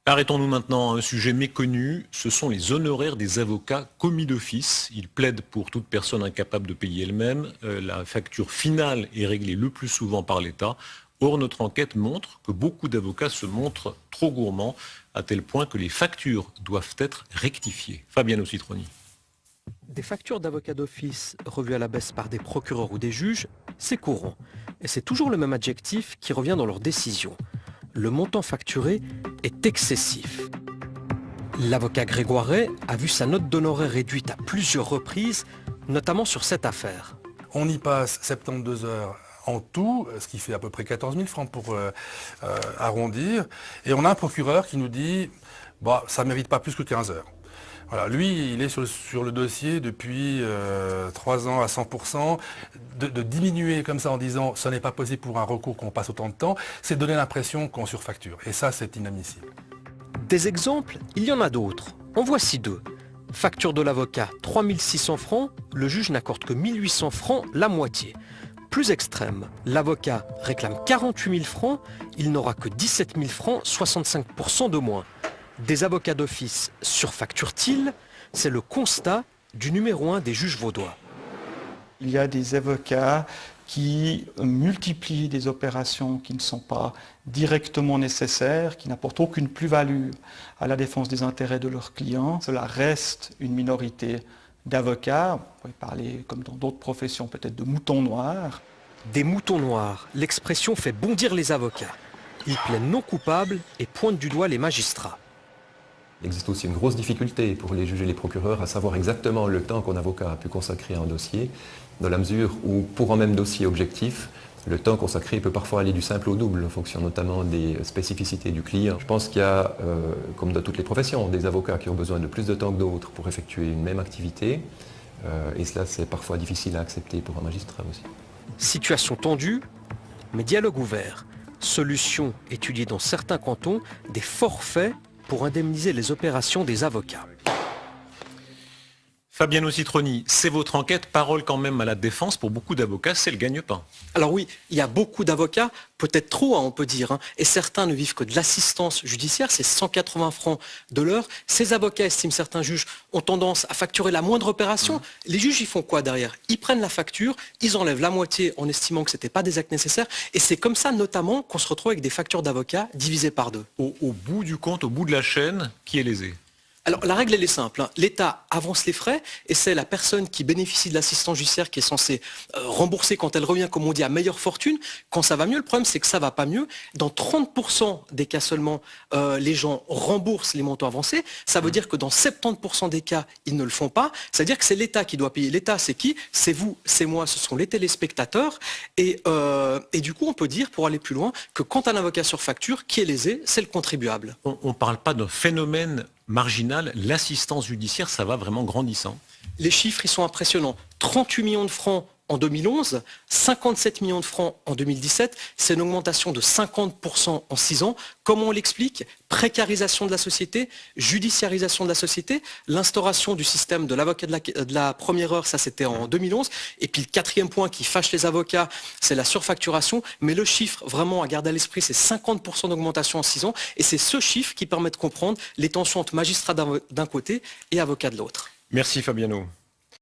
Arrêtons-nous maintenant à un sujet méconnu, ce sont les honoraires des avocats commis d'office. Ils plaident pour toute personne incapable de payer elle-même. La facture finale est réglée le plus souvent par l'État. Or, notre enquête montre que beaucoup d'avocats se montrent trop gourmands, à tel point que les factures doivent être rectifiées. Fabiano Citroni. Des factures d'avocats d'office revues à la baisse par des procureurs ou des juges, c'est courant. Et c'est toujours le même adjectif qui revient dans leurs décisions. Le montant facturé est excessif. L'avocat Grégoiret a vu sa note d'honoraires réduite à plusieurs reprises, notamment sur cette affaire. On y passe 72 heures en tout, ce qui fait à peu près 14 000 francs pour arrondir. Et on a un procureur qui nous dit bah, ça ne mérite pas plus que 15 heures. Voilà, lui, il est sur le dossier depuis 3 ans à 100%. De diminuer comme ça en disant ce n'est pas possible pour un recours qu'on passe autant de temps, c'est donner l'impression qu'on surfacture. Et ça, c'est inadmissible. Des exemples, il y en a d'autres. En voici deux. Facture de l'avocat, 3 600 francs, le juge n'accorde que 1 800 francs, la moitié. Plus extrême, l'avocat réclame 48 000 francs, il n'aura que 17 000 francs, 65% de moins. Des avocats d'office surfacturent-ils? C'est le constat du numéro 1 des juges vaudois. Il y a des avocats qui multiplient des opérations qui ne sont pas directement nécessaires, qui n'apportent aucune plus-value à la défense des intérêts de leurs clients. Cela reste une minorité d'avocats. On pourrait parler, comme dans d'autres professions, peut-être de moutons noirs. Des moutons noirs, l'expression fait bondir les avocats. Ils plaident non coupables et pointent du doigt les magistrats. Il existe aussi une grosse difficulté pour les juges et les procureurs à savoir exactement le temps qu'un avocat a pu consacrer à un dossier, dans la mesure où, pour un même dossier objectif, le temps consacré peut parfois aller du simple au double, en fonction notamment des spécificités du client. Je pense qu'il y a, comme dans toutes les professions, des avocats qui ont besoin de plus de temps que d'autres pour effectuer une même activité, et cela c'est parfois difficile à accepter pour un magistrat aussi. Situation tendue, mais dialogue ouvert. Solution étudiée dans certains cantons, des forfaits pour indemniser les opérations des avocats. Fabiano Citroni, c'est votre enquête, parole quand même à la défense, pour beaucoup d'avocats, c'est le gagne-pain. Alors oui, il y a beaucoup d'avocats, peut-être trop on peut dire, et certains ne vivent que de l'assistance judiciaire, c'est 180 francs de l'heure. Ces avocats, estiment certains juges, ont tendance à facturer la moindre opération. Les juges, ils font quoi derrière? Ils prennent la facture, ils enlèvent la moitié en estimant que ce n'était pas des actes nécessaires, et c'est comme ça notamment qu'on se retrouve avec des factures d'avocats divisées par deux. Au bout du compte, au bout de la chaîne, qui est lésé? Alors la règle elle est simple, l'État avance les frais et c'est la personne qui bénéficie de l'assistance judiciaire qui est censée rembourser quand elle revient, comme on dit, à meilleure fortune. Quand ça va mieux, le problème c'est que ça va pas mieux. Dans 30% des cas seulement, les gens remboursent les montants avancés. Ça veut dire que dans 70% des cas, ils ne le font pas. C'est-à-dire que c'est l'État qui doit payer. L'État c'est qui? C'est vous, c'est moi, ce sont les téléspectateurs. Et du coup on peut dire, pour aller plus loin, que quand un avocat surfacture, qui est lésé, c'est le contribuable. On ne parle pas d'un phénomène marginal, l'assistance judiciaire, ça va vraiment grandissant. Les chiffres, ils sont impressionnants. 38 millions de francs en 2011, 57 millions de francs en 2017, c'est une augmentation de 50% en 6 ans. Comment on l'explique? Précarisation de la société, judiciarisation de la société, l'instauration du système de l'avocat de la première heure, ça c'était en 2011. Et puis le quatrième point qui fâche les avocats, c'est la surfacturation. Mais le chiffre vraiment à garder à l'esprit, c'est 50% d'augmentation en 6 ans. Et c'est ce chiffre qui permet de comprendre les tensions entre magistrats d'un côté et avocats de l'autre. Merci Fabiano.